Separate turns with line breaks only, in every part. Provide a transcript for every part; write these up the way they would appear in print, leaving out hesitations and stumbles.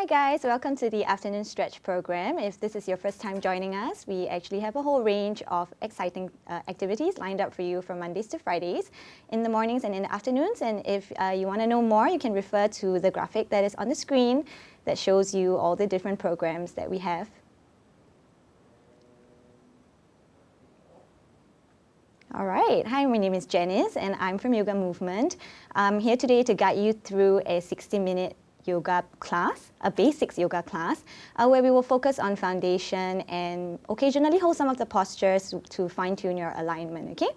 guys, welcome to the afternoon stretch program. If this is your first time joining us, we actually have a whole range of exciting activities lined up for you from Mondays to Fridays, in the mornings and in the afternoons. And if you want to know more, you can refer to the graphic that is on the screen that shows you all the different programs that we have. All right, hi, my name is Janice and I'm from Yoga Movement. I'm here today to guide you through a 60-minute yoga class, a basics yoga class, where we will focus on foundation and occasionally hold some of the postures to fine-tune your alignment, okay?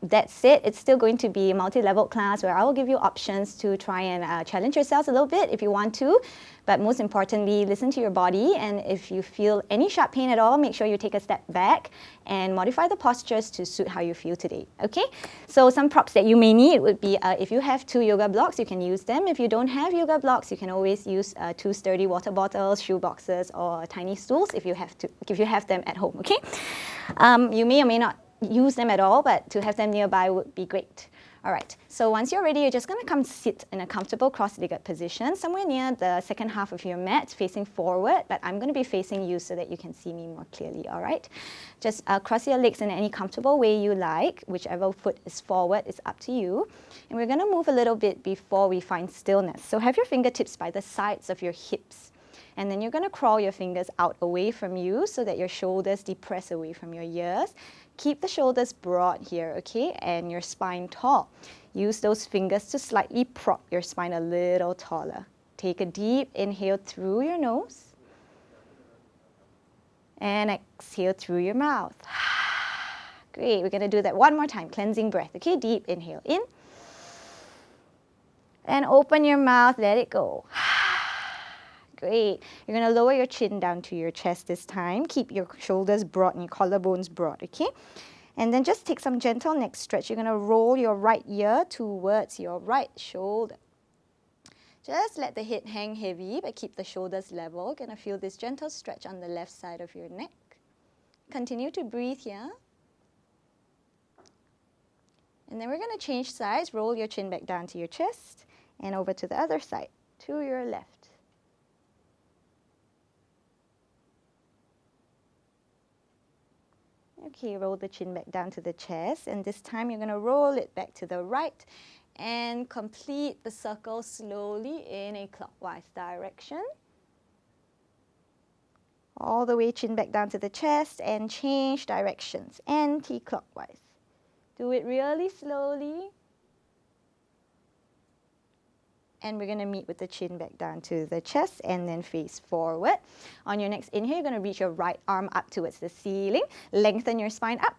That said, it's still going to be a multi-level class where I will give you options to try and challenge yourselves a little bit if you want to, but most importantly, listen to your body, and if you feel any sharp pain at all, make sure you take a step back and modify the postures to suit how you feel today, okay? So some props that you may need would be if you have 2 yoga blocks, you can use them. If you don't have yoga blocks, you can always use 2 sturdy water bottles, shoe boxes, or tiny stools if you have them at home, okay? You may or may not use them at all, but to have them nearby would be great. All right, so once you're ready, you're just going to come sit in a comfortable cross-legged position, somewhere near the second half of your mat, facing forward, but I'm going to be facing you so that you can see me more clearly, all right? Just cross your legs in any comfortable way you like. Whichever foot is forward is up to you. And we're going to move a little bit before we find stillness. So have your fingertips by the sides of your hips. And then you're going to crawl your fingers out away from you so that your shoulders depress away from your ears. Keep the shoulders broad here, okay, and your spine tall. Use those fingers to slightly prop your spine a little taller. Take a deep inhale through your nose. And exhale through your mouth. Great, we're going to do that one more time. Cleansing breath, okay? Deep inhale in. And open your mouth, let it go. Great. You're going to lower your chin down to your chest this time. Keep your shoulders broad and your collarbones broad, okay? And then just take some gentle neck stretch. You're going to roll your right ear towards your right shoulder. Just let the head hang heavy, but keep the shoulders level. You're going to feel this gentle stretch on the left side of your neck. Continue to breathe here. And then we're going to change sides. Roll your chin back down to your chest and over to the other side, to your left. Okay, roll the chin back down to the chest, and this time you're going to roll it back to the right and complete the circle slowly in a clockwise direction. All the way chin back down to the chest and change directions, anti-clockwise. Do it really slowly. And we're going to meet with the chin back down to the chest and then face forward. On your next inhale, you're going to reach your right arm up towards the ceiling. Lengthen your spine up.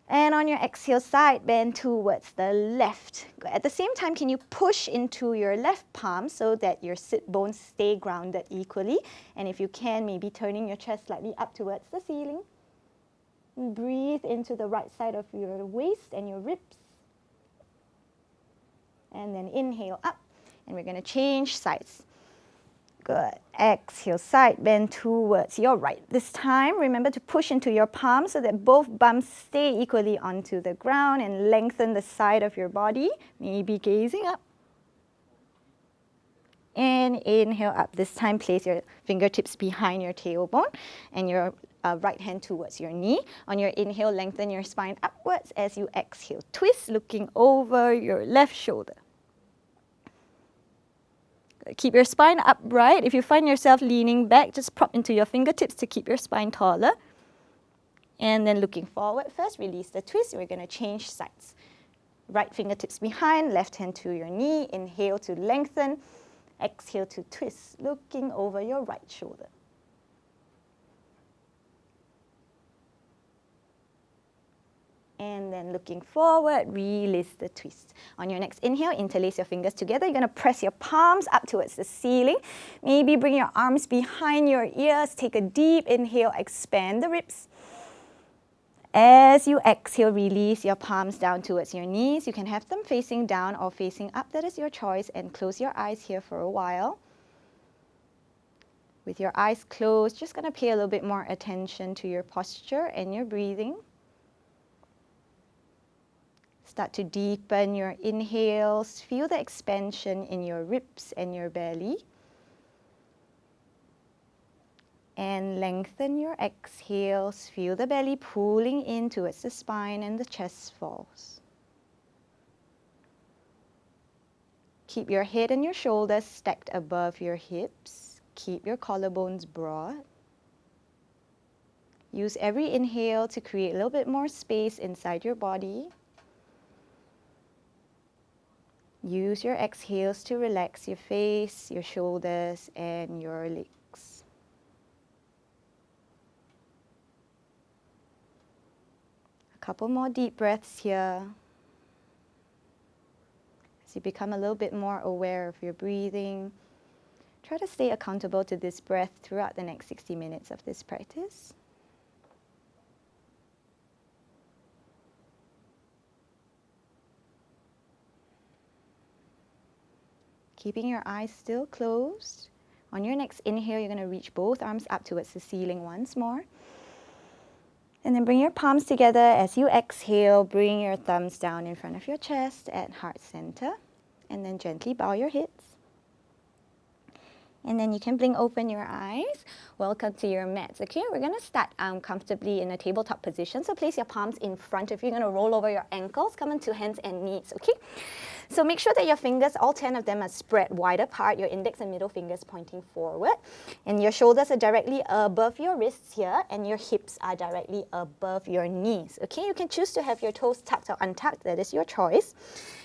And on your exhale, side bend towards the left. At the same time, can you push into your left palm so that your sit bones stay grounded equally? And if you can, maybe turning your chest slightly up towards the ceiling. And breathe into the right side of your waist and your ribs. And then inhale up. And we're going to change sides. Good. Exhale, side bend towards your right. This time, remember to push into your palms so that both bums stay equally onto the ground and lengthen the side of your body. Maybe gazing up. And inhale up. This time, place your fingertips behind your tailbone and your right hand towards your knee. On your inhale, lengthen your spine upwards. As you exhale, twist, looking over your left shoulder. Keep your spine upright. If you find yourself leaning back, just prop into your fingertips to keep your spine taller. And then looking forward first, release the twist. We're going to change sides. Right fingertips behind, left hand to your knee. Inhale to lengthen. Exhale to twist, looking over your right shoulder. And then looking forward, release the twist. On your next inhale, interlace your fingers together. You're going to press your palms up towards the ceiling. Maybe bring your arms behind your ears. Take a deep inhale, expand the ribs. As you exhale, release your palms down towards your knees. You can have them facing down or facing up. That is your choice. And close your eyes here for a while. With your eyes closed, just going to pay a little bit more attention to your posture and your breathing. Start to deepen your inhales. Feel the expansion in your ribs and your belly. And lengthen your exhales. Feel the belly pulling in towards the spine and the chest falls. Keep your head and your shoulders stacked above your hips. Keep your collarbones broad. Use every inhale to create a little bit more space inside your body. Use your exhales to relax your face, your shoulders, and your legs. A couple more deep breaths here. As you become a little bit more aware of your breathing, try to stay accountable to this breath throughout the next 60 minutes of this practice. Keeping your eyes still closed. On your next inhale, you're going to reach both arms up towards the ceiling once more. And then bring your palms together. As you exhale, bring your thumbs down in front of your chest at heart center. And then gently bow your hips. And then you can blink open your eyes. Welcome to your mats. Okay, we're going to start comfortably in a tabletop position. So place your palms in front of you. You're going to roll over your ankles. Come into hands and knees. Okay. So make sure that your fingers, all 10 of them, are spread wide apart. Your index and middle fingers pointing forward. And your shoulders are directly above your wrists here. And your hips are directly above your knees. Okay, you can choose to have your toes tucked or untucked. That is your choice.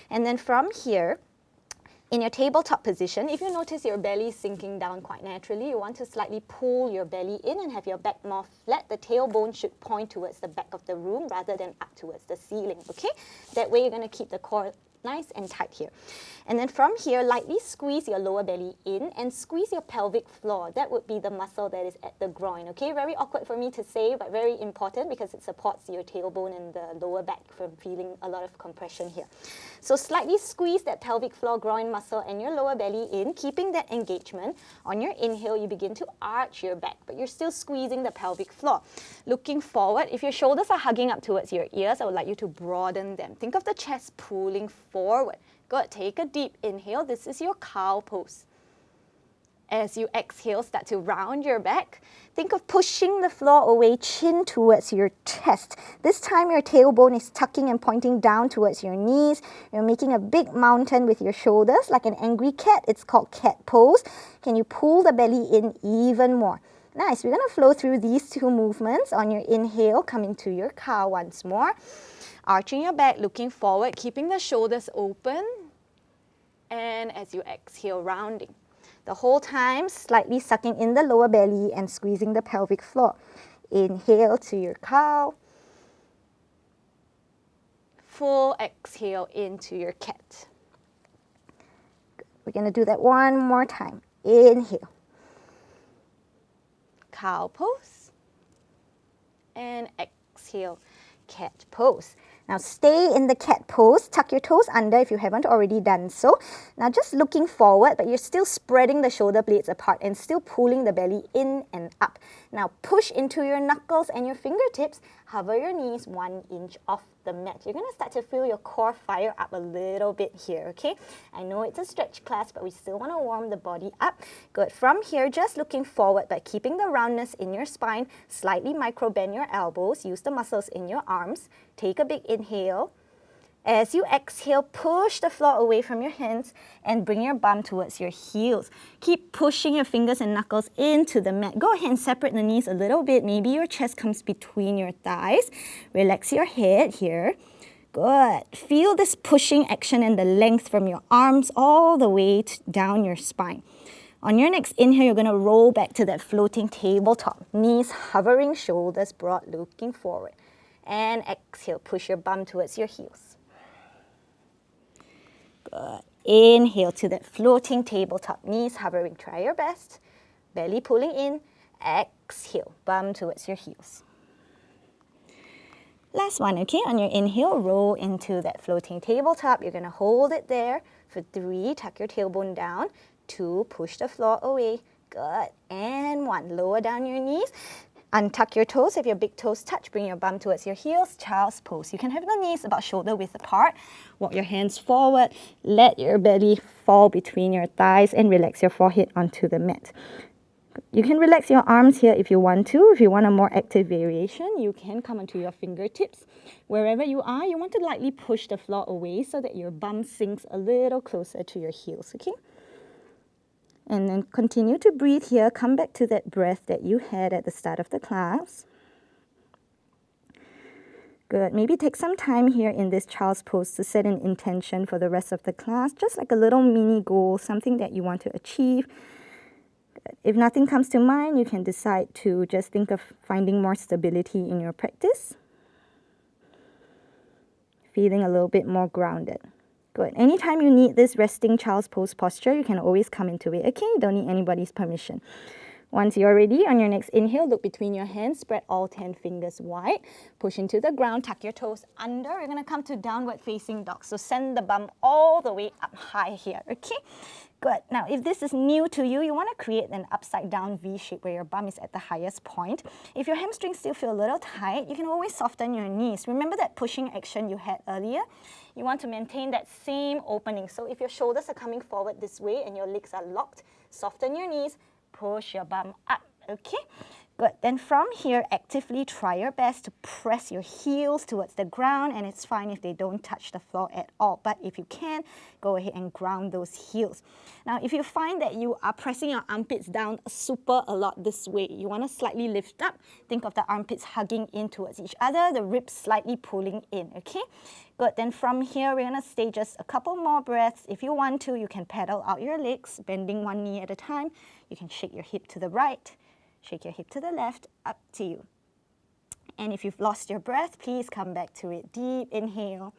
And then from here, in your tabletop position, if you notice your belly sinking down quite naturally, you want to slightly pull your belly in and have your back more flat. The tailbone should point towards the back of the room rather than up towards the ceiling, okay? That way you're going to keep the core nice and tight here. And then from here, lightly squeeze your lower belly in and squeeze your pelvic floor. That would be the muscle that is at the groin, okay? Very awkward for me to say, but very important because it supports your tailbone and the lower back from feeling a lot of compression here. So slightly squeeze that pelvic floor, groin muscle and your lower belly in, keeping that engagement. On your inhale, you begin to arch your back, but you're still squeezing the pelvic floor. Looking forward, if your shoulders are hugging up towards your ears, I would like you to broaden them. Think of the chest pulling forward. Good. Take a deep inhale. This is your cow pose. As you exhale, start to round your back. Think of pushing the floor away, chin towards your chest. This time your tailbone is tucking and pointing down towards your knees. You're making a big mountain with your shoulders like an angry cat. It's called cat pose. Can you pull the belly in even more? Nice. We're going to flow through these two movements. On your inhale, coming to your cow once more. Arching your back, looking forward, keeping the shoulders open. And as you exhale, rounding. The whole time, slightly sucking in the lower belly and squeezing the pelvic floor. Inhale to your cow. Full exhale into your cat. Good. We're going to do that one more time. Inhale. Cow pose. And exhale, cat pose. Now stay in the cat pose, tuck your toes under if you haven't already done so. Now just looking forward, but you're still spreading the shoulder blades apart and still pulling the belly in and up. Now push into your knuckles and your fingertips, hover your knees 1 inch off the mat. You're going to start to feel your core fire up a little bit here, okay? I know it's a stretch class, but we still want to warm the body up. Good. From here, just looking forward, but keeping the roundness in your spine, slightly micro bend your elbows, use the muscles in your arms. Take a big inhale. As you exhale, push the floor away from your hands and bring your bum towards your heels. Keep pushing your fingers and knuckles into the mat. Go ahead and separate the knees a little bit. Maybe your chest comes between your thighs. Relax your head here. Good. Feel this pushing action and the length from your arms all the way down your spine. On your next inhale, you're going to roll back to that floating tabletop. Knees hovering, shoulders broad, looking forward. And exhale, push your bum towards your heels. Good. Inhale to that floating tabletop, knees hovering. Try your best. Belly pulling in. Exhale, bum towards your heels. Last one, okay? On your inhale, roll into that floating tabletop. You're going to hold it there for 3. Tuck your tailbone down. 2, push the floor away. Good. And 1, lower down your knees. Untuck your toes. If your big toes touch, bring your bum towards your heels. Child's pose. You can have the knees about shoulder width apart. Walk your hands forward. Let your belly fall between your thighs and relax your forehead onto the mat. You can relax your arms here if you want to. If you want a more active variation, you can come onto your fingertips. Wherever you are, you want to lightly push the floor away so that your bum sinks a little closer to your heels, okay? And then continue to breathe here. Come back to that breath that you had at the start of the class. Good. Maybe take some time here in this child's pose to set an intention for the rest of the class, just like a little mini goal, something that you want to achieve. Good. If nothing comes to mind, you can decide to just think of finding more stability in your practice. Feeling a little bit more grounded. Good. Anytime you need this resting child's pose posture, you can always come into it, okay? You don't need anybody's permission. Once you're ready, on your next inhale, look between your hands, spread all 10 fingers wide, push into the ground, tuck your toes under. We're going to come to downward facing dog. So send the bum all the way up high here, okay? Good. Now, if this is new to you, you want to create an upside down V shape where your bum is at the highest point. If your hamstrings still feel a little tight, you can always soften your knees. Remember that pushing action you had earlier? You want to maintain that same opening. So if your shoulders are coming forward this way and your legs are locked, soften your knees, push your bum up, okay? Good. Then from here, actively try your best to press your heels towards the ground, and it's fine if they don't touch the floor at all. But if you can, go ahead and ground those heels. Now, if you find that you are pressing your armpits down super a lot this way, you want to slightly lift up. Think of the armpits hugging in towards each other, the ribs slightly pulling in, okay? Good. Then from here, we're going to stay just a couple more breaths. If you want to, you can pedal out your legs, bending one knee at a time. You can shake your hip to the right, shake your hip to the left, up to you. And if you've lost your breath, please come back to it. Deep inhale,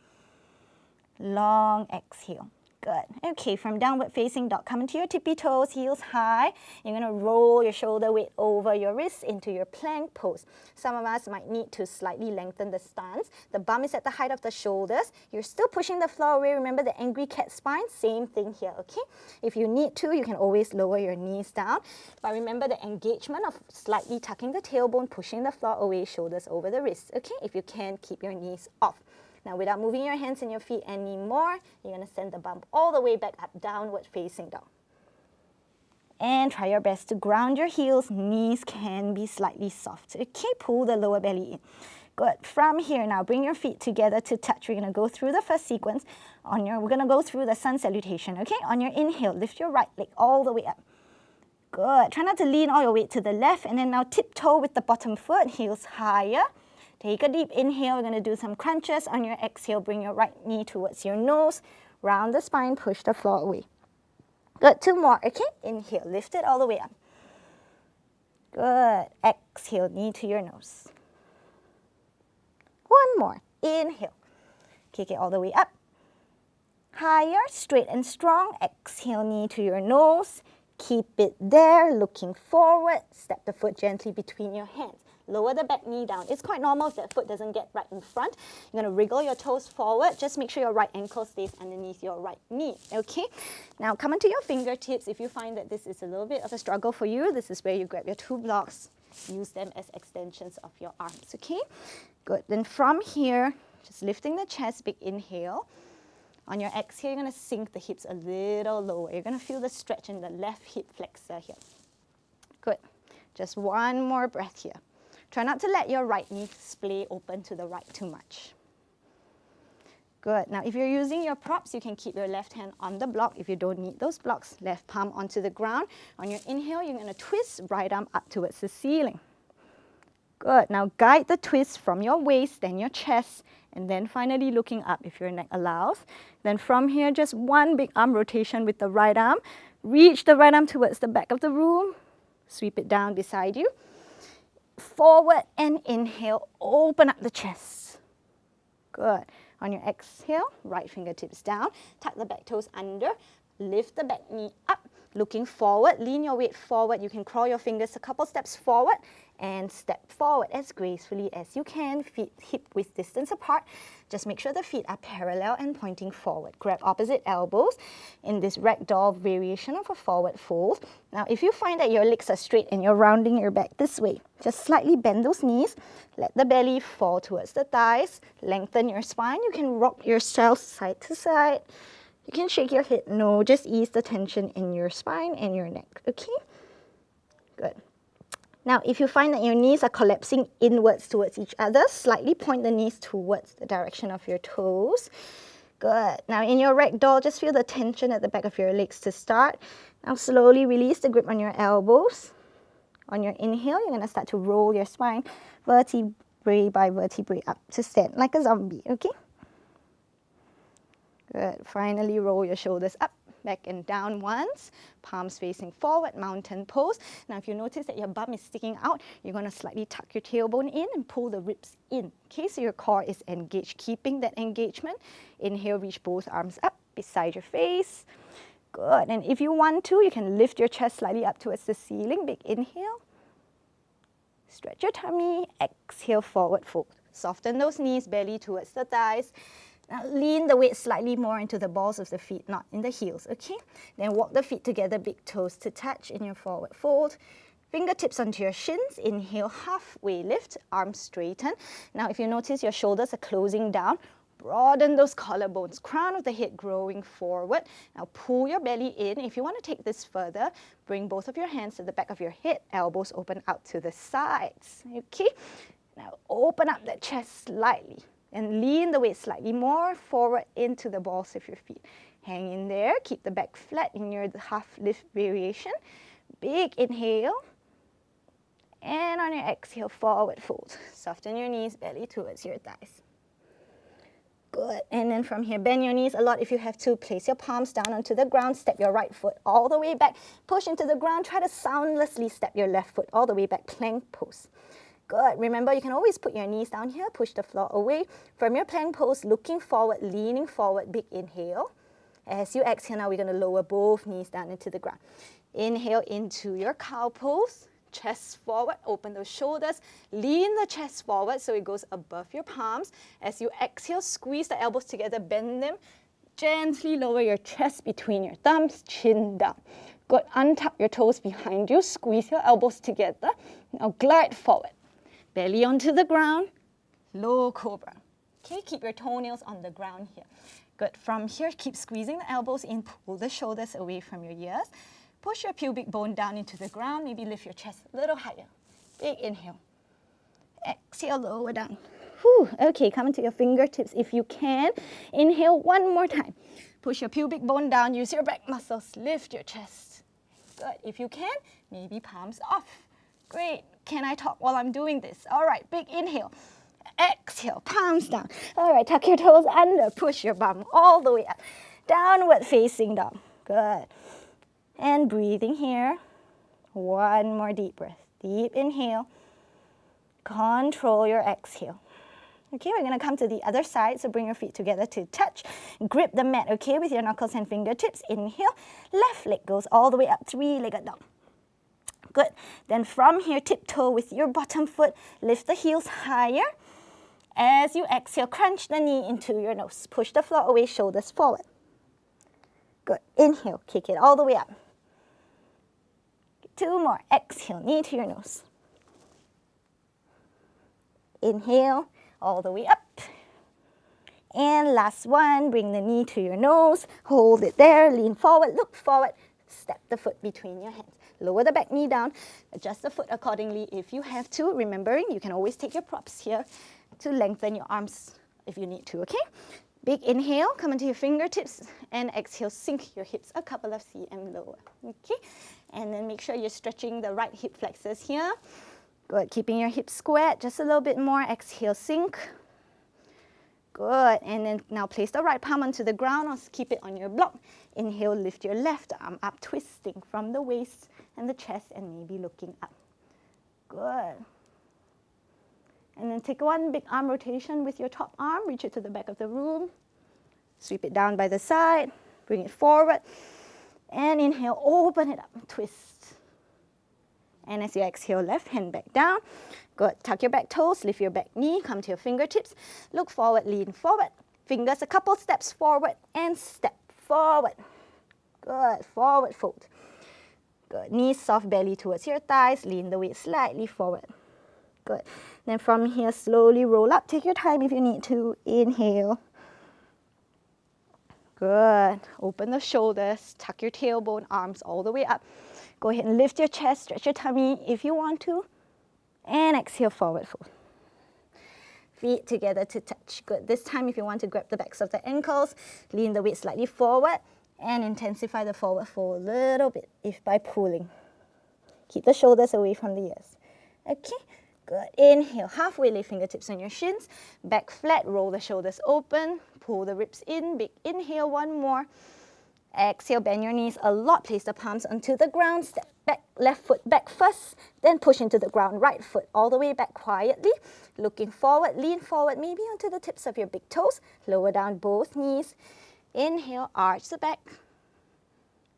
long exhale. Good. Okay, from downward facing dog, come into your tippy toes, heels high. You're going to roll your shoulder weight over your wrists into your plank pose. Some of us might need to slightly lengthen the stance. The bum is at the height of the shoulders. You're still pushing the floor away. Remember the angry cat spine? Same thing here, okay? If you need to, you can always lower your knees down. But remember the engagement of slightly tucking the tailbone, pushing the floor away, shoulders over the wrists, okay? If you can, keep your knees off. Now, without moving your hands and your feet anymore, you're going to send the bum all the way back up, downward facing dog. And try your best to ground your heels. Knees can be slightly soft. Okay, pull the lower belly in. Good. From here, now bring your feet together to touch. We're going to go through the first sequence. We're going to go through the sun salutation. Okay, on your inhale, lift your right leg all the way up. Good. Try not to lean all your weight to the left. And then now tiptoe with the bottom foot, heels higher. Take a deep inhale. We're going to do some crunches. On your exhale, bring your right knee towards your nose. Round the spine, push the floor away. Good. Two more. Okay. Inhale. Lift it all the way up. Good. Exhale. Knee to your nose. One more. Inhale. Kick it all the way up. Higher. Straight and strong. Exhale. Knee to your nose. Keep it there. Looking forward. Step the foot gently between your hands. Lower the back knee down. It's quite normal if that foot doesn't get right in front. You're going to wriggle your toes forward. Just make sure your right ankle stays underneath your right knee, okay? Now come onto your fingertips. If you find that this is a little bit of a struggle for you, this is where you grab your two blocks. Use them as extensions of your arms, okay? Good. Then from here, just lifting the chest, big inhale. On your exhale, you're going to sink the hips a little lower. You're going to feel the stretch in the left hip flexor here. Good. Just one more breath here. Try not to let your right knee splay open to the right too much. Good. Now, if you're using your props, you can keep your left hand on the block. If you don't need those blocks, left palm onto the ground. On your inhale, you're going to twist right arm up towards the ceiling. Good. Now, guide the twist from your waist, then your chest, and then finally looking up if your neck allows. Then from here, just one big arm rotation with the right arm. Reach the right arm towards the back of the room. Sweep it down beside you. Forward and inhale, open up the chest. Good. On your exhale, right fingertips down, tuck the back toes under, lift the back knee up, looking forward, lean your weight forward. You can crawl your fingers a couple steps forward and step forward as gracefully as you can, feet hip width distance apart. Just make sure the feet are parallel and pointing forward. Grab opposite elbows in this ragdoll variation of a forward fold. Now, if you find that your legs are straight and you're rounding your back this way, just slightly bend those knees, let the belly fall towards the thighs, lengthen your spine. You can rock yourself side to side. You can shake your head no, just ease the tension in your spine and your neck, okay? Good. Now, if you find that your knees are collapsing inwards towards each other, slightly point the knees towards the direction of your toes. Good. Now, in your ragdoll, just feel the tension at the back of your legs to start. Now, slowly release the grip on your elbows. On your inhale, you're going to start to roll your spine vertebrae by vertebrae up to stand like a zombie, okay? Good. Finally, roll your shoulders up, back and down once. Palms facing forward, mountain pose. Now, if you notice that your bum is sticking out, you're going to slightly tuck your tailbone in and pull the ribs in. Okay, so your core is engaged. Keeping that engagement. Inhale, reach both arms up beside your face. Good. And if you want to, you can lift your chest slightly up towards the ceiling. Big inhale. Stretch your tummy. Exhale, forward fold. Soften those knees, belly towards the thighs. Now lean the weight slightly more into the balls of the feet, not in the heels, okay? Then walk the feet together, big toes to touch in your forward fold. Fingertips onto your shins. Inhale, halfway lift, arms straighten. Now if you notice your shoulders are closing down, broaden those collarbones, crown of the head growing forward. Now pull your belly in. If you want to take this further, bring both of your hands to the back of your head, elbows open out to the sides, okay? Now open up that chest slightly. And lean the weight slightly more forward into the balls of your feet. Hang in there, keep the back flat in your half lift variation. Big inhale. And on your exhale, forward fold. Soften your knees, belly towards your thighs. Good. And then from here, bend your knees a lot if you have to. Place your palms down onto the ground. Step your right foot all the way back. Push into the ground. Try to soundlessly step your left foot all the way back. Plank pose. Good. Remember, you can always put your knees down here, push the floor away. From your plank pose, looking forward, leaning forward, big inhale. As you exhale, now we're going to lower both knees down into the ground. Inhale into your cow pose, chest forward, open those shoulders, lean the chest forward so it goes above your palms. As you exhale, squeeze the elbows together, bend them. Gently lower your chest between your thumbs, chin down. Good. Untuck your toes behind you, squeeze your elbows together. Now glide forward. Belly onto the ground, low cobra. Okay, keep your toenails on the ground here. Good. From here, keep squeezing the elbows in, pull the shoulders away from your ears. Push your pubic bone down into the ground, maybe lift your chest a little higher. Big inhale. Exhale, lower down. Whew. Okay, come into your fingertips if you can. Inhale one more time. Push your pubic bone down, use your back muscles, lift your chest. Good. If you can, maybe palms off. Great. Can I talk while I'm doing this? All right, big inhale. Exhale, palms down. All right, tuck your toes under, push your bum all the way up. Downward facing dog. Good. And breathing here. One more deep breath. Deep inhale. Control your exhale. Okay, we're going to come to the other side, so bring your feet together to touch. Grip the mat, okay, with your knuckles and fingertips. Inhale. Left leg goes all the way up, three-legged dog. Good. Then from here, tiptoe with your bottom foot. Lift the heels higher. As you exhale, crunch the knee into your nose. Push the floor away, shoulders forward. Good. Inhale, kick it all the way up. Two more. Exhale, knee to your nose. Inhale, all the way up. And last one, bring the knee to your nose. Hold it there, lean forward, look forward. Step the foot between your hands. Lower the back knee down. Adjust the foot accordingly if you have to. Remembering, you can always take your props here to lengthen your arms if you need to, okay? Big inhale, come into your fingertips, and exhale, sink your hips a couple of cm lower, okay? And then make sure you're stretching the right hip flexors here. Good, keeping your hips squared, just a little bit more. Exhale, sink. Good, and then now place the right palm onto the ground or keep it on your block. Inhale, lift your left arm up, twisting from the waist and the chest and maybe looking up. Good. And then take one big arm rotation with your top arm, reach it to the back of the room. Sweep it down by the side, bring it forward. And inhale, open it up, twist. And as you exhale, left hand back down. Good. Tuck your back toes, lift your back knee, come to your fingertips. Look forward, lean forward. Fingers a couple steps forward and step forward. Good. Forward fold. Good. Knees soft, belly towards your thighs. Lean the weight slightly forward. Good. Then from here, slowly roll up. Take your time if you need to. Inhale. Good. Open the shoulders, tuck your tailbone, arms all the way up. Go ahead and lift your chest, stretch your tummy if you want to. And exhale, forward fold. Feet together to touch. Good. This time, if you want to grab the backs of the ankles, lean the weight slightly forward and intensify the forward fold a little bit if by pulling. Keep the shoulders away from the ears. Okay. Good. Inhale, halfway lay fingertips on your shins. Back flat, roll the shoulders open. Pull the ribs in. Big inhale, one more. Exhale, bend your knees a lot. Place the palms onto the ground. Step back, left foot back first. Then push into the ground, right foot all the way back quietly. Looking forward, lean forward, maybe onto the tips of your big toes. Lower down both knees. Inhale, arch the back.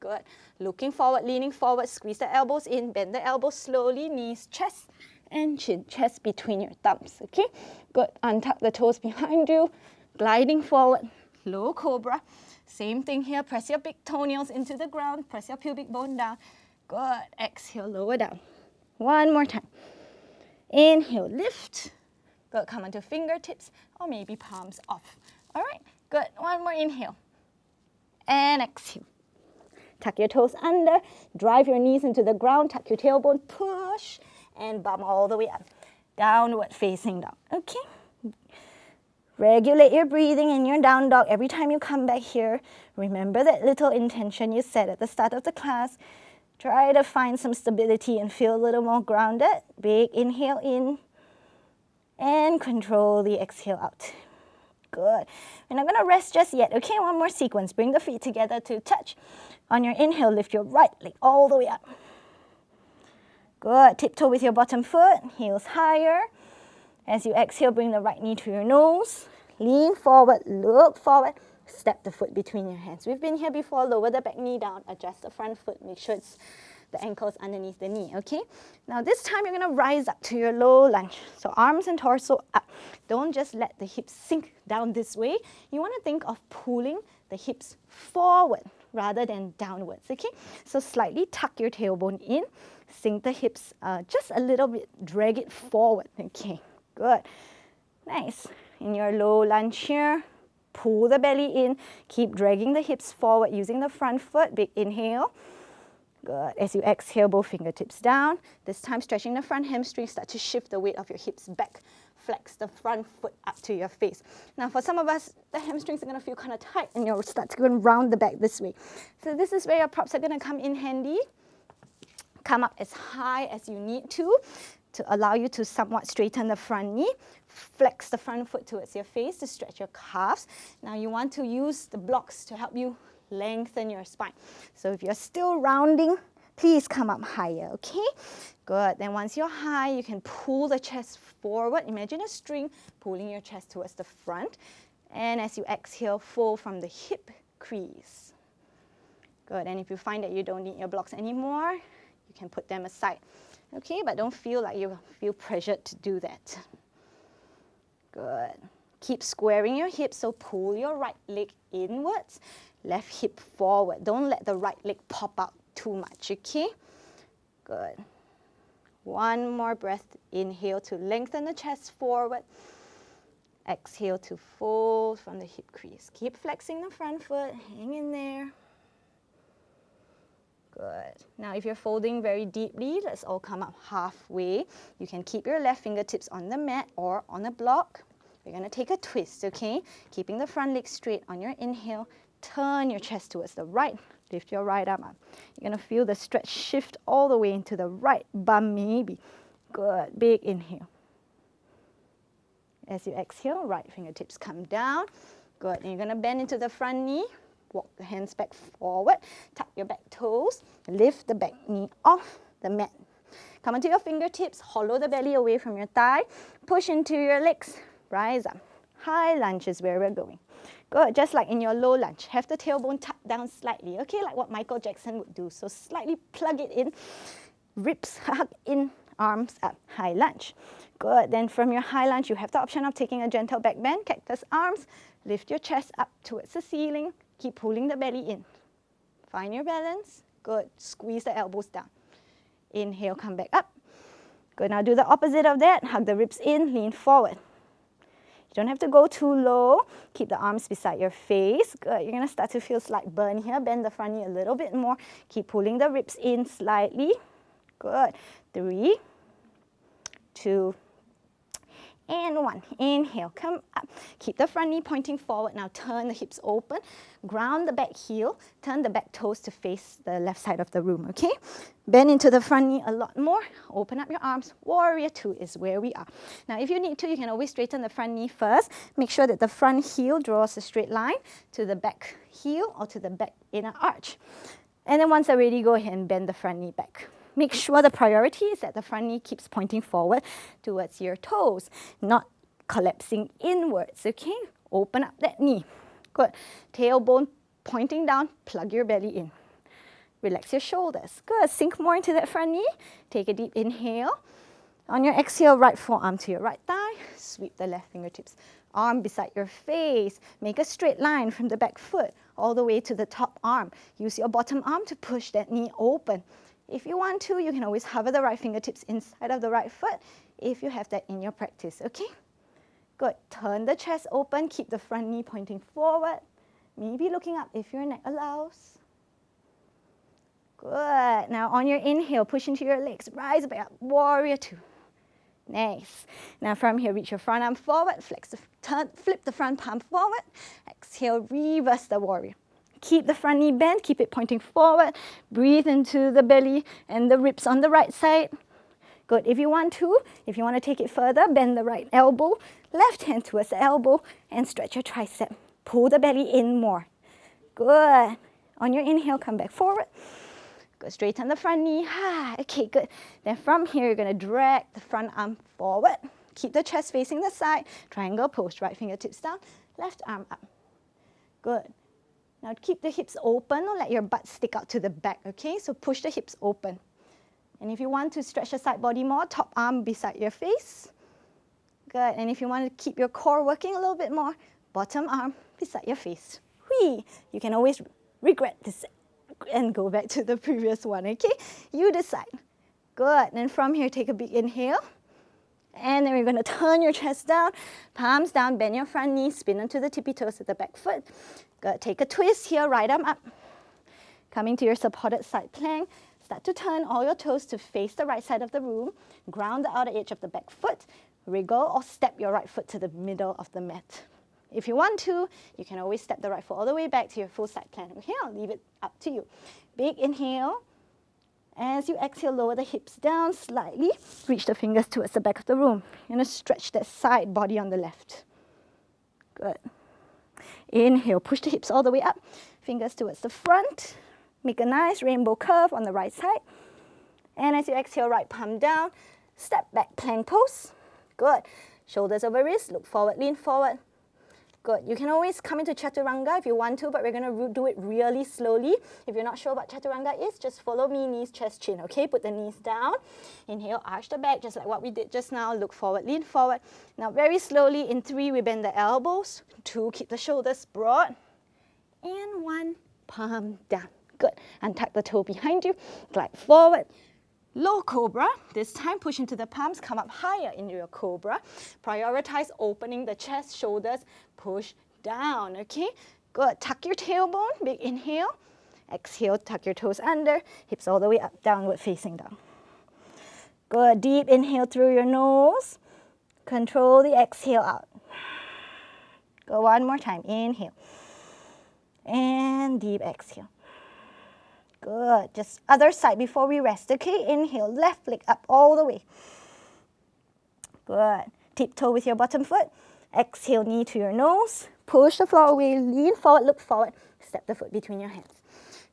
Good. Looking forward, leaning forward, squeeze the elbows in. Bend the elbows slowly, knees, chest, and chin, chest between your thumbs, okay? Good, untuck the toes behind you, gliding forward, low cobra. Same thing here, press your big toenails into the ground, press your pubic bone down. Good, exhale, lower down. One more time. Inhale, lift. Good, come onto fingertips or maybe palms off. All right, good, one more inhale. And exhale. Tuck your toes under, drive your knees into the ground, tuck your tailbone, push, and bum all the way up. Downward facing dog, okay? Regulate your breathing in your down dog. Every time you come back here, remember that little intention you set at the start of the class. Try to find some stability and feel a little more grounded. Big inhale in, and control the exhale out. Good. We're not gonna rest just yet, okay? One more sequence. Bring the feet together to touch. On your inhale, lift your right leg all the way up. Good. Tiptoe with your bottom foot, heels higher. As you exhale, bring the right knee to your nose. Lean forward, look forward. Step the foot between your hands. We've been here before. Lower the back knee down. Adjust the front foot. Make sure it's the ankles underneath the knee, okay? Now this time you're going to rise up to your low lunge. So arms and torso up. Don't just let the hips sink down this way. You want to think of pulling the hips forward rather than downwards, okay? So slightly tuck your tailbone in. Sink the hips just a little bit. Drag it forward, okay? Good. Nice. In your low lunge here, pull the belly in. Keep dragging the hips forward using the front foot. Big inhale. Good. As you exhale, both fingertips down. This time, stretching the front hamstring, start to shift the weight of your hips back. Flex the front foot up to your face. Now, for some of us, the hamstrings are going to feel kind of tight, and you'll start to go and round the back this way. So this is where your props are going to come in handy. Come up as high as you need to allow you to somewhat straighten the front knee. Flex the front foot towards your face to stretch your calves. Now you want to use the blocks to help you lengthen your spine. So if you're still rounding, please come up higher, okay? Good. Then once you're high, you can pull the chest forward. Imagine a string pulling your chest towards the front. And as you exhale, fold from the hip crease. Good. And if you find that you don't need your blocks anymore, you can put them aside. Okay, but don't feel like you feel pressured to do that. Good. Keep squaring your hips, so pull your right leg inwards, left hip forward. Don't let the right leg pop out too much, okay? Good. One more breath. Inhale to lengthen the chest forward. Exhale to fold from the hip crease. Keep flexing the front foot. Hang in there. Good. Now, if you're folding very deeply, let's all come up halfway. You can keep your left fingertips on the mat or on a block. We're going to take a twist, okay? Keeping the front leg straight on your inhale. Turn your chest towards the right. Lift your right arm up. You're going to feel the stretch shift all the way into the right bum, maybe. Good. Big inhale. As you exhale, right fingertips come down. Good. And you're going to bend into the front knee. Walk the hands back forward. Tuck your back toes. Lift the back knee off the mat. Come onto your fingertips. Hollow the belly away from your thigh. Push into your legs. Rise up. High lunge is where we're going. Good. Just like in your low lunge. Have the tailbone tucked down slightly. Okay, like what Michael Jackson would do. So slightly plug it in. Ribs hug in. Arms up. High lunge. Good. Then from your high lunge, you have the option of taking a gentle back bend. Cactus arms. Lift your chest up towards the ceiling. Keep pulling the belly in. Find your balance. Good. Squeeze the elbows down. Inhale, come back up. Good. Now do the opposite of that. Hug the ribs in, lean forward. You don't have to go too low. Keep the arms beside your face. Good. You're going to start to feel slight burn here. Bend the front knee a little bit more. Keep pulling the ribs in slightly. Good. 3, 2, and 1. Inhale, come up. Keep the front knee pointing forward. Now turn the hips open. Ground the back heel. Turn the back toes to face the left side of the room, okay? Bend into the front knee a lot more. Open up your arms. Warrior 2 is where we are. Now, if you need to, you can always straighten the front knee first. Make sure that the front heel draws a straight line to the back heel or to the back inner arch. And then once you're ready, go ahead and bend the front knee back. Make sure the priority is that the front knee keeps pointing forward towards your toes, not collapsing inwards, okay? Open up that knee. Good. Tailbone pointing down, plug your belly in. Relax your shoulders. Good. Sink more into that front knee. Take a deep inhale. On your exhale, right forearm to your right thigh. Sweep the left fingertips. Arm beside your face. Make a straight line from the back foot all the way to the top arm. Use your bottom arm to push that knee open. If you want to, you can always hover the right fingertips inside of the right foot if you have that in your practice, okay? Good. Turn the chest open. Keep the front knee pointing forward. Maybe looking up if your neck allows. Good. Now on your inhale, push into your legs. Rise back up. Warrior 2. Nice. Now from here, reach your front arm forward. Flip the front palm forward. Exhale, reverse the warrior. Keep the front knee bent, keep it pointing forward. Breathe into the belly and the ribs on the right side. Good. If you want to take it further, bend the right elbow, left hand towards the elbow, and stretch your tricep. Pull the belly in more. Good. On your inhale, come back forward. Go straighten the front knee. Okay, good. Then from here, you're going to drag the front arm forward. Keep the chest facing the side. Triangle pose, right fingertips down, left arm up. Good. Now keep the hips open, don't let your butt stick out to the back, okay? So push the hips open. And if you want to stretch the side body more, top arm beside your face. Good. And if you want to keep your core working a little bit more, bottom arm beside your face. Whee! You can always regret this and go back to the previous one, okay? You decide. Good. And from here, take a big inhale. And then we're going to turn your chest down, palms down, bend your front knee, spin onto the tippy toes of the back foot. Good. Take a twist here, right arm up. Coming to your supported side plank. Start to turn all your toes to face the right side of the room. Ground the outer edge of the back foot. Wriggle or step your right foot to the middle of the mat. If you want to, you can always step the right foot all the way back to your full side plank. Okay, I'll leave it up to you. Big inhale. As you exhale, lower the hips down slightly. Reach the fingers towards the back of the room. You're going to stretch that side body on the left. Good. Inhale, push the hips all the way up. Fingers towards the front. Make a nice rainbow curve on the right side. And as you exhale, right palm down. Step back, plank pose. Good. Shoulders over wrists. Look forward, lean forward. Good. You can always come into Chaturanga if you want to, but we're going to do it really slowly. If you're not sure what Chaturanga is, just follow me, knees, chest, chin, okay? Put the knees down. Inhale, arch the back, just like what we did just now. Look forward, lean forward. Now, very slowly, in 3, we bend the elbows. 2, keep the shoulders broad. And 1, palm down. Good. Untuck the toe behind you. Glide forward. Low Cobra. This time, push into the palms, come up higher into your Cobra. Prioritize opening the chest, shoulders, push down, okay? Good. Tuck your tailbone, big inhale. Exhale, tuck your toes under, hips all the way up, downward facing down. Good. Deep inhale through your nose. Control the exhale out. Go one more time. Inhale. And deep exhale. Good. Just other side before we rest, okay? Inhale, left leg up all the way. Good. Tiptoe with your bottom foot. Exhale, knee to your nose. Push the floor away, lean forward, look forward. Step the foot between your hands.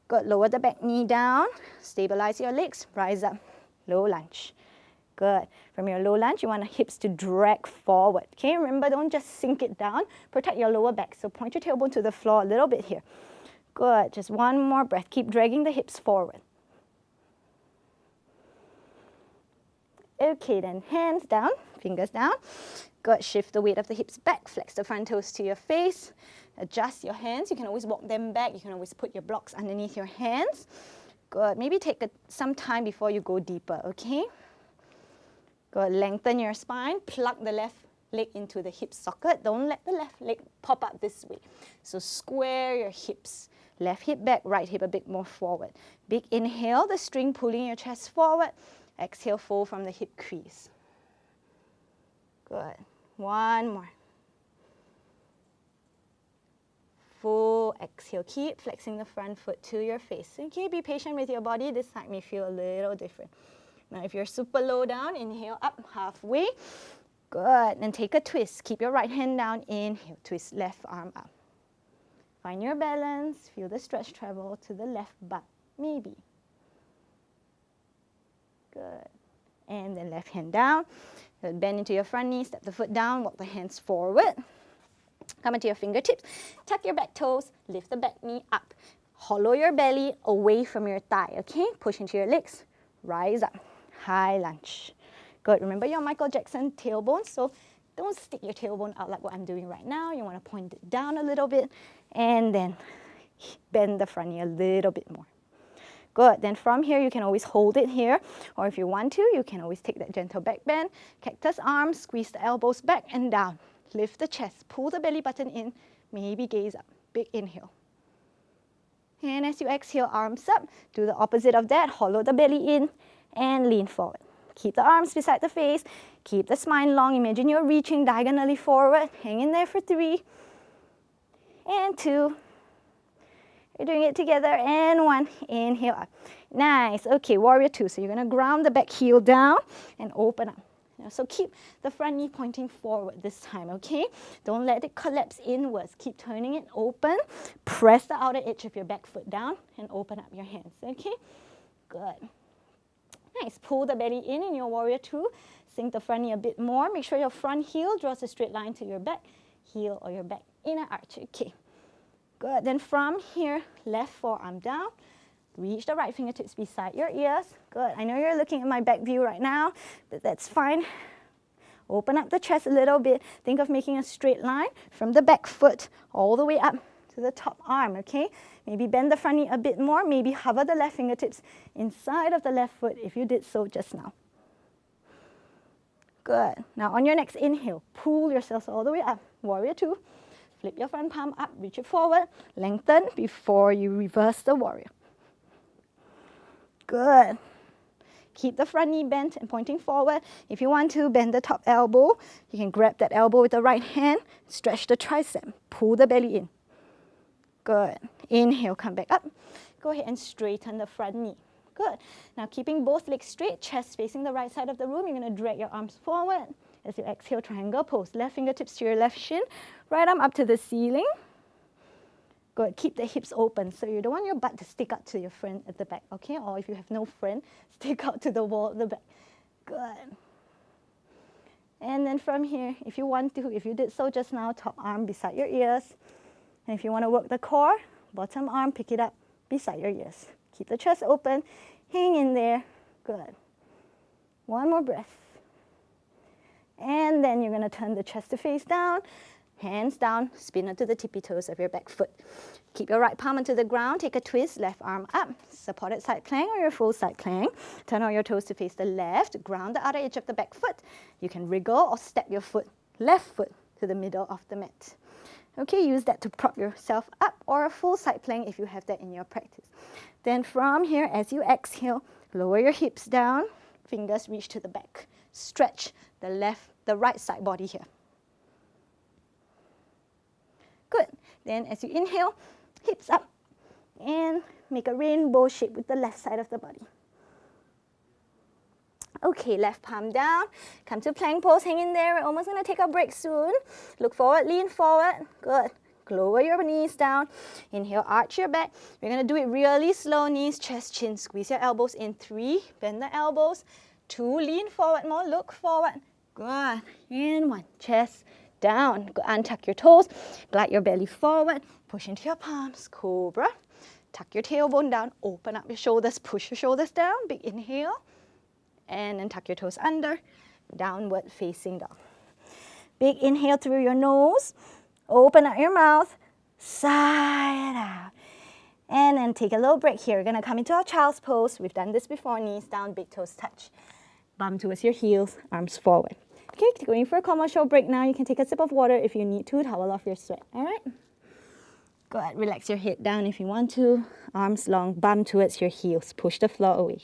Good. Lower the back knee down. Stabilize your legs. Rise up. Low lunge. Good. From your low lunge, you want the hips to drag forward. Okay? Remember, don't just sink it down. Protect your lower back. So point your tailbone to the floor a little bit here. Good. Just one more breath. Keep dragging the hips forward. Okay, then hands down, fingers down. Good. Shift the weight of the hips back. Flex the front toes to your face. Adjust your hands. You can always walk them back. You can always put your blocks underneath your hands. Good. Maybe take some time before you go deeper, okay? Good. Lengthen your spine. Plug the left leg into the hip socket. Don't let the left leg pop up this way. So square your hips. Left hip back, right hip a bit more forward. Big inhale, the string pulling your chest forward. Exhale, fold from the hip crease. Good. One more. Full exhale. Keep flexing the front foot to your face. Okay, be patient with your body. This side may feel a little different. Now, if you're super low down, inhale up halfway. Good. Then take a twist. Keep your right hand down. Inhale. Twist left arm up. Find your balance. Feel the stretch travel to the left butt. Maybe. Good. And then left hand down. Then bend into your front knee. Step the foot down. Walk the hands forward. Come into your fingertips. Tuck your back toes. Lift the back knee up. Hollow your belly away from your thigh. Okay? Push into your legs. Rise up. High lunge. Good. Remember your Michael Jackson tailbone. So don't stick your tailbone out like what I'm doing right now. You want to point it down a little bit. And then bend the front knee a little bit more. Good. Then from here, you can always hold it here. Or if you want to, you can always take that gentle back bend. Cactus arm. Squeeze the elbows back and down. Lift the chest. Pull the belly button in. Maybe gaze up. Big inhale. And as you exhale, arms up. Do the opposite of that. Hollow the belly in and lean forward. Keep the arms beside the face. Keep the spine long. Imagine you're reaching diagonally forward. Hang in there for 3 and 2. You're doing it together. And 1. Inhale up. Nice. Okay, warrior 2. So you're going to ground the back heel down and open up. So keep the front knee pointing forward this time, okay? Don't let it collapse inwards. Keep turning it open. Press the outer edge of your back foot down and open up your hands, okay? Good. Nice. Pull the belly in your warrior 2. Sink the front knee a bit more. Make sure your front heel draws a straight line to your back heel or your back inner arch, okay? Good. Then from here, left forearm down. Reach the right fingertips beside your ears. Good. I know you're looking at my back view right now, but that's fine. Open up the chest a little bit. Think of making a straight line from the back foot all the way up to the top arm, okay? Maybe bend the front knee a bit more. Maybe hover the left fingertips inside of the left foot if you did so just now. Good. Now on your next inhale, pull yourselves all the way up. Warrior 2. Flip your front palm up, reach it forward. Lengthen before you reverse the warrior. Good. Keep the front knee bent and pointing forward. If you want to, bend the top elbow. You can grab that elbow with the right hand. Stretch the tricep. Pull the belly in. Good. Inhale, come back up. Go ahead and straighten the front knee. Good. Now keeping both legs straight, chest facing the right side of the room, you're going to drag your arms forward. As you exhale, triangle pose. Left fingertips to your left shin. Right arm up to the ceiling. Good. Keep the hips open. So you don't want your butt to stick out to your friend at the back, okay? Or if you have no friend, stick out to the wall at the back. Good. And then from here, if you want to, if you did so just now, top arm beside your ears. And if you want to work the core, bottom arm, pick it up beside your ears. Keep the chest open. Hang in there. Good. One more breath. And then you're going to turn the chest to face down. Hands down, spin onto the tippy toes of your back foot. Keep your right palm onto the ground, take a twist, left arm up. Supported side plank or your full side plank. Turn all your toes to face the left, ground the outer edge of the back foot. You can wriggle or step your left foot to the middle of the mat. Okay, use that to prop yourself up or a full side plank if you have that in your practice. Then from here, as you exhale, lower your hips down, fingers reach to the back. Stretch the right side body here. Good. Then as you inhale, hips up and make a rainbow shape with the left side of the body. Okay, left palm down. Come to plank pose, hang in there. We're almost going to take a break soon. Look forward, lean forward. Good. Lower your knees down. Inhale, arch your back. We're going to do it really slow. Knees, chest, chin. Squeeze your elbows in. 3, bend the elbows. 2, lean forward more. Look forward. Good. And 1, chest down. Untuck your toes, glide your belly forward, push into your palms, Cobra. Tuck your tailbone down, open up your shoulders, push your shoulders down, big inhale, and then tuck your toes under, downward facing dog. Big inhale through your nose, open up your mouth, sigh it out. And then take a little break here. We're going to come into our child's pose. We've done this before, knees down, big toes touch. Bum towards your heels, arms forward. Okay, going for a commercial break now. You can take a sip of water if you need to, towel off your sweat, all right? Good, relax your head down if you want to. Arms long, bum towards your heels. Push the floor away.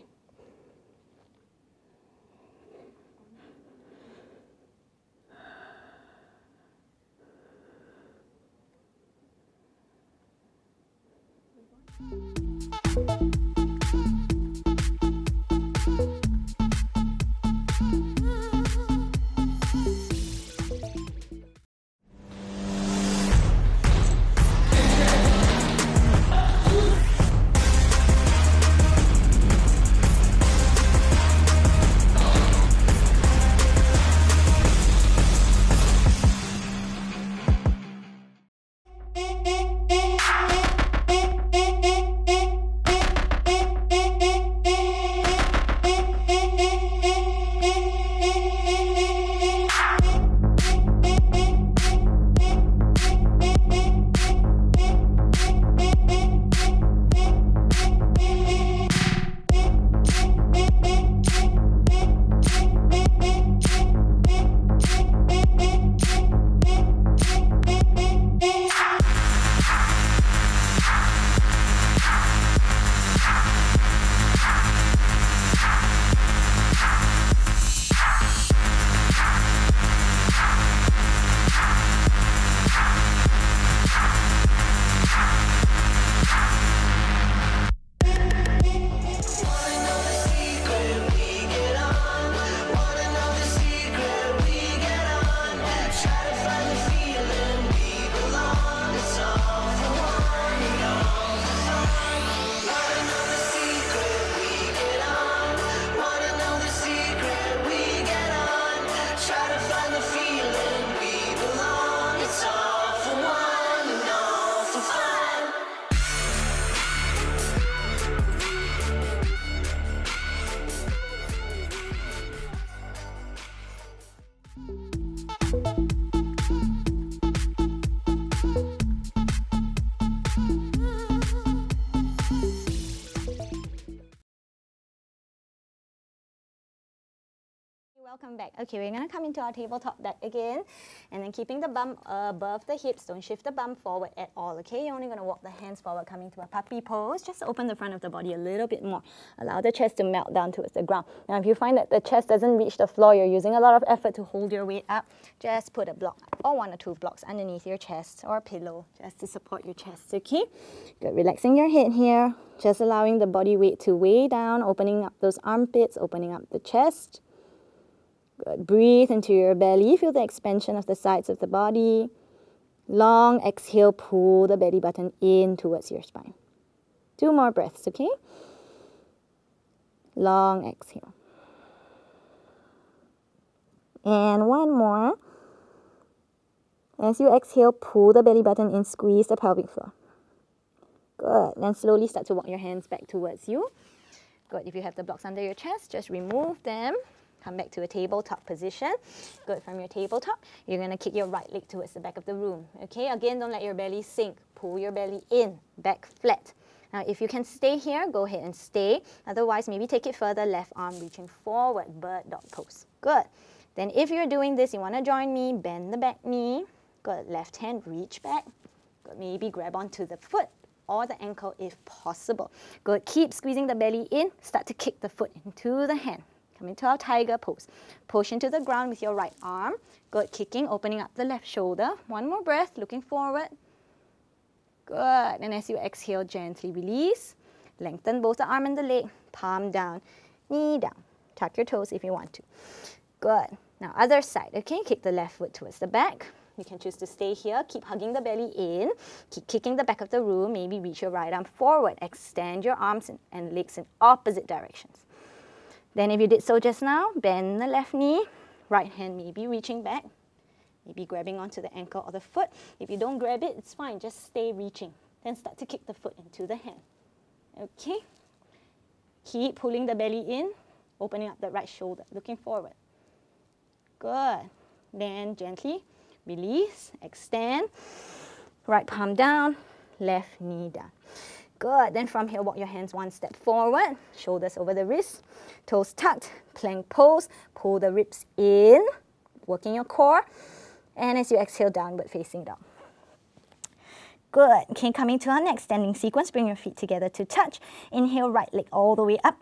Welcome back. Okay, we're going to come into our tabletop deck again, and then keeping the bum above the hips. Don't shift the bum forward at all, okay? You're only going to walk the hands forward, coming to a puppy pose. Just open the front of the body a little bit more. Allow the chest to melt down towards the ground. Now, if you find that the chest doesn't reach the floor, you're using a lot of effort to hold your weight up, just put a block or 1 or 2 blocks underneath your chest or a pillow just to support your chest, okay? Good, relaxing your head here. Just allowing the body weight to weigh down, opening up those armpits, opening up the chest. Good. Breathe into your belly. Feel the expansion of the sides of the body. Long exhale, pull the belly button in towards your spine. 2 more breaths, okay? Long exhale. And 1 more. As you exhale, pull the belly button in, squeeze the pelvic floor. Good. Then slowly start to walk your hands back towards you. Good. If you have the blocks under your chest, just remove them. Come back to a tabletop position. Good. From your tabletop, you're going to kick your right leg towards the back of the room. Okay, again, don't let your belly sink. Pull your belly in, back flat. Now, if you can stay here, go ahead and stay. Otherwise, maybe take it further, left arm reaching forward, bird dog pose. Good. Then if you're doing this, you want to join me, bend the back knee. Good. Left hand, reach back. Good. Maybe grab onto the foot or the ankle if possible. Good. Keep squeezing the belly in. Start to kick the foot into the hand. Come into our tiger pose. Push into the ground with your right arm. Good. Kicking, opening up the left shoulder. 1 more breath, looking forward. Good. And as you exhale, gently release. Lengthen both the arm and the leg. Palm down, knee down. Tuck your toes if you want to. Good. Now, other side, okay? Kick the left foot towards the back. You can choose to stay here. Keep hugging the belly in. Keep kicking the back of the room. Maybe reach your right arm forward. Extend your arms and legs in opposite directions. Then if you did so just now, bend the left knee, right hand maybe reaching back, maybe grabbing onto the ankle or the foot. If you don't grab it, it's fine, just stay reaching. Then start to kick the foot into the hand. Okay? Keep pulling the belly in, opening up the right shoulder, looking forward. Good. Then gently release, extend, right palm down, left knee down. Good. Then from here, walk your hands 1 step forward, shoulders over the wrists, toes tucked, plank pose, pull the ribs in, working your core. And as you exhale, downward facing dog. Good. Okay, coming to our next standing sequence, bring your feet together to touch. Inhale, right leg all the way up.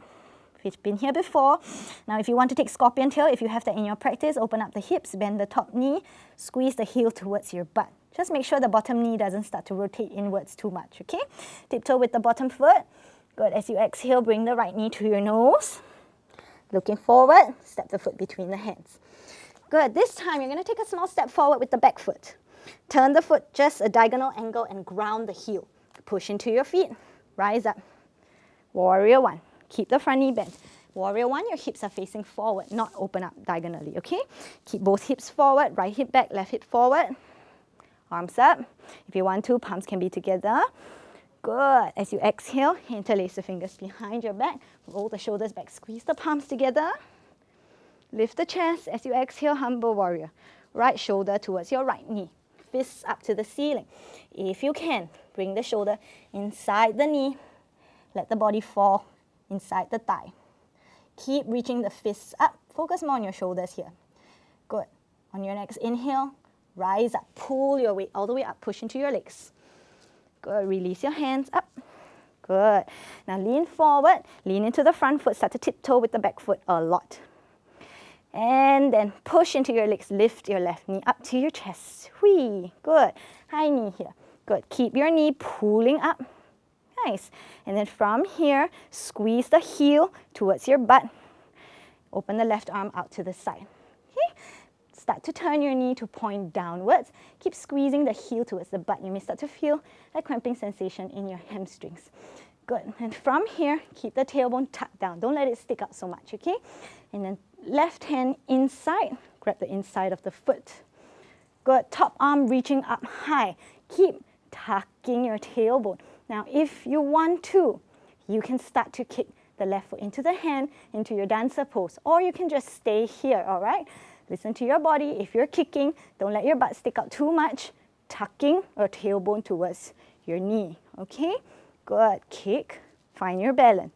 We've been here before. Now if you want to take scorpion tail, if you have that in your practice, open up the hips, bend the top knee, squeeze the heel towards your butt. Just make sure the bottom knee doesn't start to rotate inwards too much, okay? Tiptoe with the bottom foot. Good. As you exhale, bring the right knee to your nose. Looking forward, step the foot between the hands. Good. This time, you're going to take a small step forward with the back foot. Turn the foot just a diagonal angle and ground the heel. Push into your feet. Rise up. Warrior one. Keep the front knee bent. Warrior one, your hips are facing forward, not open up diagonally, okay? Keep both hips forward, right hip back, left hip forward. Arms up. If you want to, palms can be together. Good. As you exhale, interlace the fingers behind your back. Roll the shoulders back, squeeze the palms together. Lift the chest. As you exhale, humble warrior. Right shoulder towards your right knee. Fists up to the ceiling. If you can, bring the shoulder inside the knee. Let the body fall inside the thigh. Keep reaching the fists up. Focus more on your shoulders here. Good. On your next inhale, rise up. Pull your weight all the way up. Push into your legs. Good. Release your hands up. Good. Now lean forward. Lean into the front foot. Start to tiptoe with the back foot a lot. And then push into your legs. Lift your left knee up to your chest. Whee. Good. High knee here. Good. Keep your knee pulling up. Nice. And then from here, squeeze the heel towards your butt. Open the left arm out to the side. Okay? Start to turn your knee to point downwards. Keep squeezing the heel towards the butt. You may start to feel a cramping sensation in your hamstrings. Good. And from here, keep the tailbone tucked down. Don't let it stick out so much, okay? And then left hand inside. Grab the inside of the foot. Good. Top arm reaching up high. Keep tucking your tailbone. Now, if you want to, you can start to kick the left foot into the hand, into your dancer pose, or you can just stay here, all right? Listen to your body. If you're kicking, don't let your butt stick out too much, tucking your tailbone towards your knee, okay? Good. Kick. Find your balance.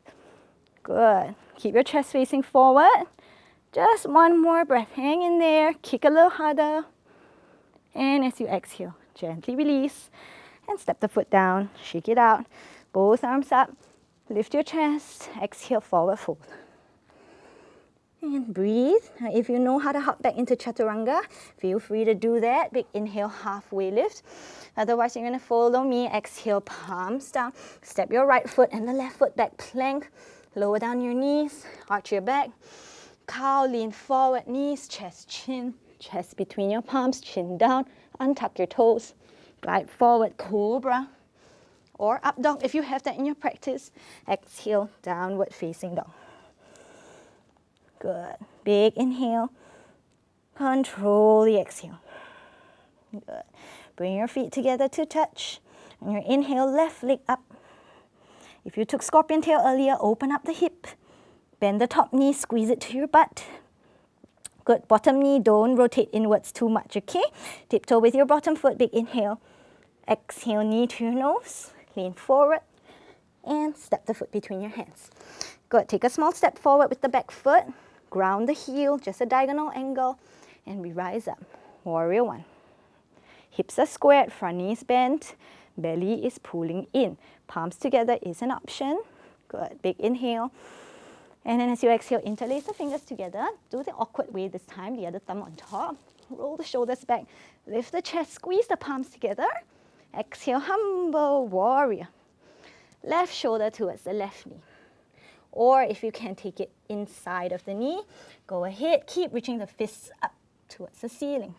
Good. Keep your chest facing forward. Just one more breath. Hang in there. Kick a little harder. And as you exhale, gently release. And step the foot down, shake it out, both arms up, lift your chest, exhale, forward fold. And breathe. Now, if you know how to hop back into Chaturanga, feel free to do that. Big inhale, halfway lift. Otherwise, you're going to follow me. Exhale, palms down. Step your right foot and the left foot back, plank. Lower down your knees, arch your back. Cow, lean forward, knees, chest, chin. Chest between your palms, chin down. Untuck your toes. Glide forward, Cobra, or up dog if you have that in your practice. Exhale, downward facing dog. Good. Big inhale. Control the exhale. Good. Bring your feet together to touch. On your inhale, left leg up. If you took scorpion tail earlier, open up the hip. Bend the top knee, squeeze it to your butt. Good. Bottom knee, don't rotate inwards too much, okay? Tiptoe with your bottom foot, big inhale. Exhale, knee to your nose. Lean forward and step the foot between your hands. Good. Take a small step forward with the back foot. Ground the heel, just a diagonal angle. And we rise up. Warrior one. Hips are squared, front knee is bent. Belly is pulling in. Palms together is an option. Good. Big inhale. And then as you exhale, interlace the fingers together. Do the awkward way this time, the other thumb on top. Roll the shoulders back. Lift the chest, squeeze the palms together. Exhale, humble warrior. Left shoulder towards the left knee. Or if you can take it inside of the knee, go ahead. Keep reaching the fists up towards the ceiling.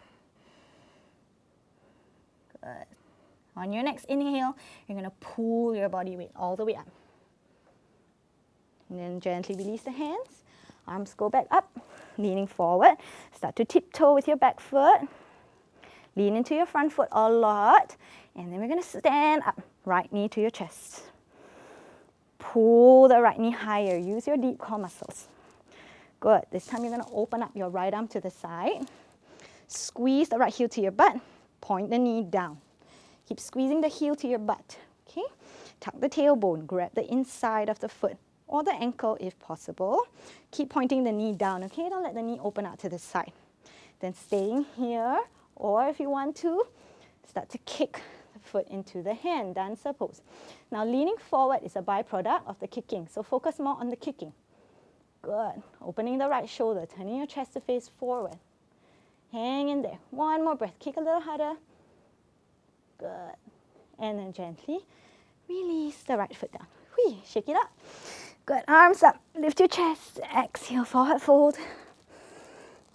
Good. On your next inhale, you're going to pull your body weight all the way up. And then gently release the hands. Arms go back up, leaning forward. Start to tiptoe with your back foot. Lean into your front foot a lot. And then we're going to stand up. Right knee to your chest. Pull the right knee higher. Use your deep core muscles. Good. This time you're going to open up your right arm to the side. Squeeze the right heel to your butt. Point the knee down. Keep squeezing the heel to your butt. Okay? Tuck the tailbone. Grab the inside of the foot or the ankle if possible. Keep pointing the knee down. Okay? Don't let the knee open out to the side. then staying here, or if you want to, start to kick the foot into the hand, dancer pose. Now leaning forward is a byproduct of the kicking, so focus more on the kicking. Good. Opening the right shoulder, turning your chest to face forward. Hang in there. One more breath. Kick a little harder. Good. And then gently release the right foot down. Whee, shake it up. Good. Arms up. Lift your chest. Exhale, forward fold.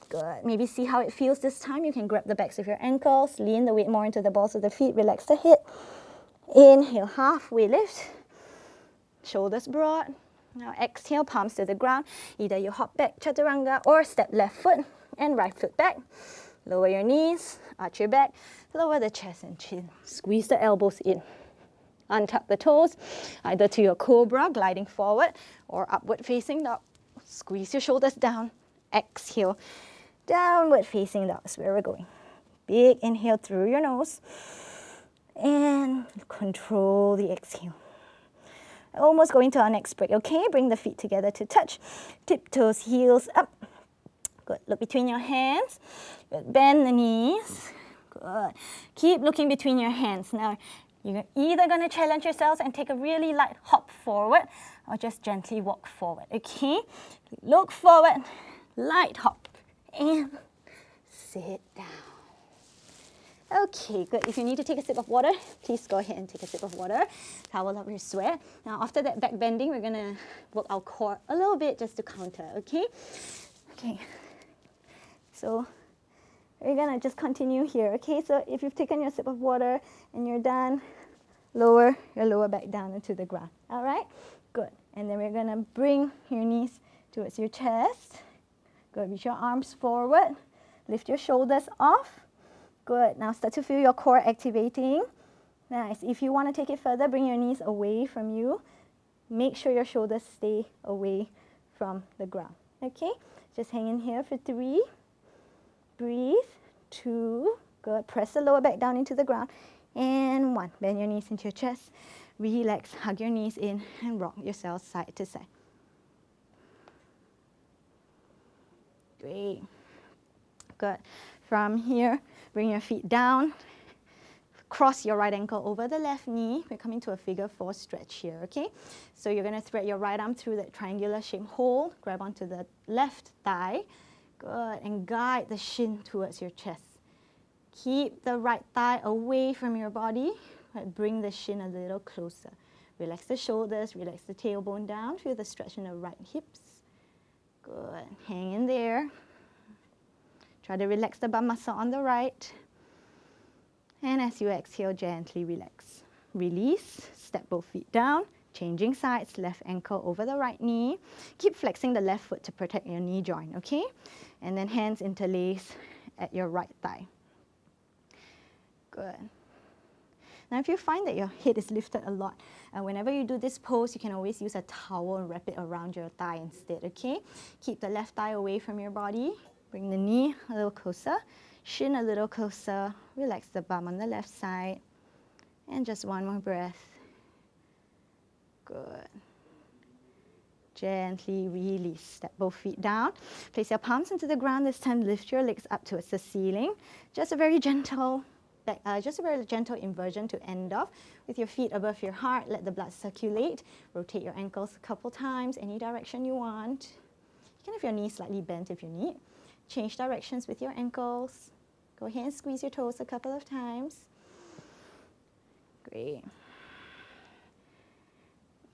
Good. Maybe see how it feels this time. You can grab the backs of your ankles. Lean the weight more into the balls of the feet. Relax the hip. Inhale, halfway lift. Shoulders broad. Now exhale, palms to the ground. Either you hop back, Chaturanga, or step left foot and right foot back. Lower your knees, arch your back, lower the chest and chin. Squeeze the elbows in. Untuck the toes, either to your Cobra, gliding forward, or upward facing dog. Squeeze your shoulders down. Exhale, downward facing dog is where we're going. Big inhale through your nose. And control the exhale. Almost going to our next break, okay? Bring the feet together to touch. Tiptoes, heels up. Good. Look between your hands. Good. Bend the knees. Good. Keep looking between your hands. Now, you're either going to challenge yourselves and take a really light hop forward or just gently walk forward, okay? Look forward, light hop, and sit down. Okay, good. If you need to take a sip of water, please go ahead and take a sip of water. Towel up your sweat. Now, after that back bending, we're going to work our core a little bit just to counter, okay? Okay. So, we're going to just continue here, okay? So, if you've taken your sip of water and you're done, lower your lower back down into the ground. All right? Good. And then we're going to bring your knees towards your chest. Good. Reach your arms forward. Lift your shoulders off. Good. Now start to feel your core activating. Nice. If you want to take it further, bring your knees away from you. Make sure your shoulders stay away from the ground. Okay? Just hang in here for 3. Breathe. 2. Good. Press the lower back down into the ground. And 1. Bend your knees into your chest. Relax. Hug your knees in and rock yourself side to side. Great. Good. From here, bring your feet down. Cross your right ankle over the left knee. We're coming to a figure 4 stretch here, okay? So you're going to thread your right arm through that triangular shape hole. Grab onto the left thigh. Good. And guide the shin towards your chest. Keep the right thigh away from your body. Right, bring the shin a little closer. Relax the shoulders, relax the tailbone down. Feel the stretch in the right hips. Good. Hang in there. Try to relax the bum muscle on the right. And as you exhale, gently relax. Release, step both feet down. Changing sides, left ankle over the right knee. Keep flexing the left foot to protect your knee joint, okay? And then hands interlace at your right thigh. Good. Now if you find that your head is lifted a lot, whenever you do this pose, you can always use a towel and wrap it around your thigh instead, okay? Keep the left thigh away from your body. Bring the knee a little closer, shin a little closer. Relax the bum on the left side. And just one more breath. Good. Gently release. Step both feet down. Place your palms into the ground. This time lift your legs up towards the ceiling. Just a very gentle inversion to end off. With your feet above your heart, let the blood circulate. Rotate your ankles a couple times, any direction you want. You can have your knees slightly bent if you need. Change directions with your ankles. Go ahead and squeeze your toes a couple of times. Great.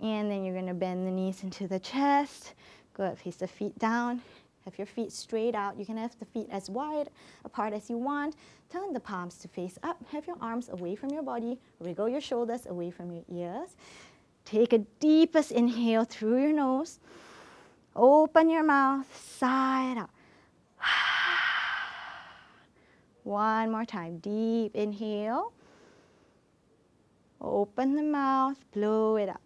And then you're going to bend the knees into the chest. Good. Face the feet down. Have your feet straight out. You can have the feet as wide apart as you want. Turn the palms to face up. Have your arms away from your body. Wiggle your shoulders away from your ears. Take a deepest inhale through your nose. Open your mouth, side out. One more time. Deep inhale. Open the mouth, blow it out.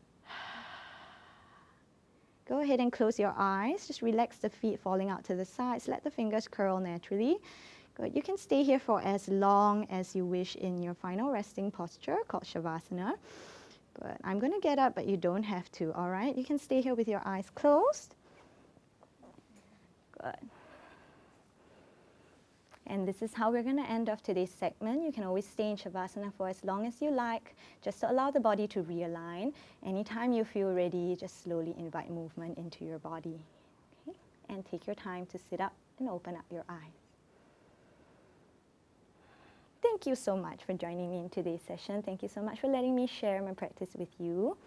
Go ahead and close your eyes. Just relax the feet falling out to the sides. Let the fingers curl naturally. Good. You can stay here for as long as you wish in your final resting posture called Shavasana. Good. I'm going to get up, but you don't have to, all right? You can stay here with your eyes closed. Good. And this is how we're going to end off today's segment. You can always stay in Shavasana for as long as you like, just to allow the body to realign. Anytime you feel ready, just slowly invite movement into your body. Okay? And take your time to sit up and open up your eyes. Thank you so much for joining me in today's session. Thank you so much for letting me share my practice with you.